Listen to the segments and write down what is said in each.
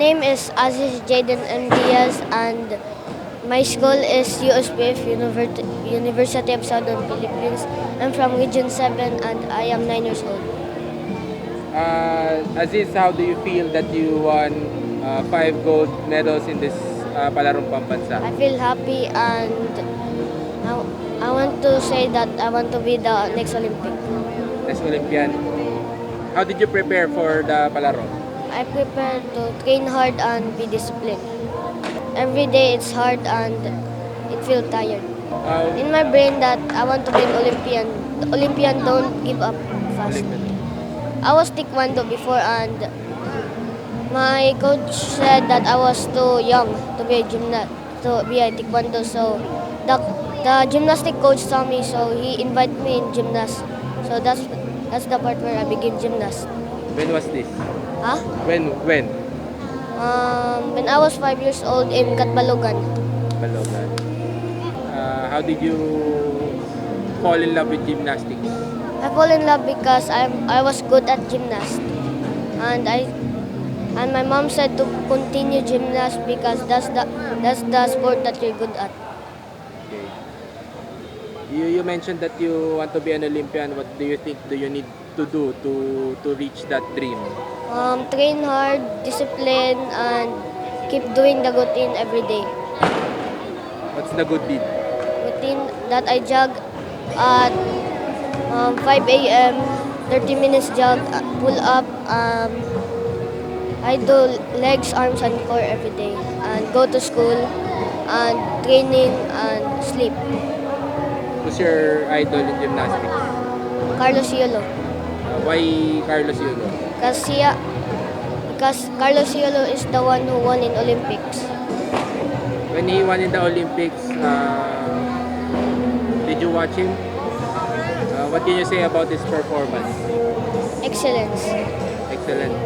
name is Aziz Jaden M. Diaz and my school is USPF, University of Southern Philippines. I'm from Region 7 and I am 9 years old. Aziz, how do you feel that you won 5 gold medals in this Palarong Pambansa? I feel happy and I want to say that I want to be the next Olympic. As Olympian. How did you prepare for the Palaro? I prepare to train hard and be disciplined. Every day it's hard and it feels tired. In my brain that I want to be an Olympian. The Olympian don't give up fast. I was taekwondo before and my coach said that I was too young to be a gymnast, to be a taekwondo. So the gymnastic coach saw me, so he invited me in gymnast. So that's the part where I begin gymnast. When was this? Huh? When? When I was 5 years old in Katbalogan. Balogan. How did you fall in love with gymnastics? I fall in love because I was good at gymnast, and my mom said to continue gymnast because that's the sport that you're good at. Okay. You mentioned that you want to be an Olympian. What do you think do you need to do to reach that dream? Train hard, discipline, and keep doing the routine every day. What's the good deed? Routine that I jog at 5 a.m., 30 minutes jog, pull up. I do legs, arms, and core every day, and go to school, and training, and sleep. Who's your idol in gymnastics? Carlos Yolo. Why Carlos Yulo? Because Carlos Yolo is the one who won in Olympics. When he won in the Olympics, did you watch him? What can you say about his performance? Excellence. Excellent.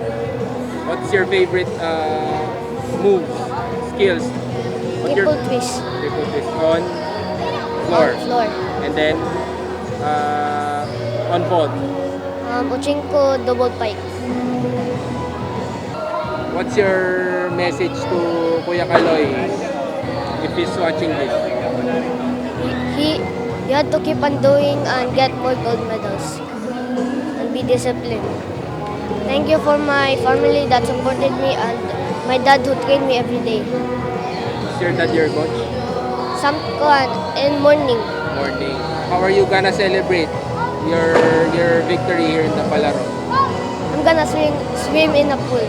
What's your favorite moves, skills? Triple twist. Triple twist on floor. On floor. And then on vault. Uchinko double pike. What's your message to Kuya Kaloy if he's watching this? You have to keep on doing and get more gold medals and be disciplined. Thank you for my family that supported me and my dad who trained me every day. Is your dad your coach? In morning. Morning. How are you gonna celebrate your victory here in the Palaro? I'm gonna swim in a pool.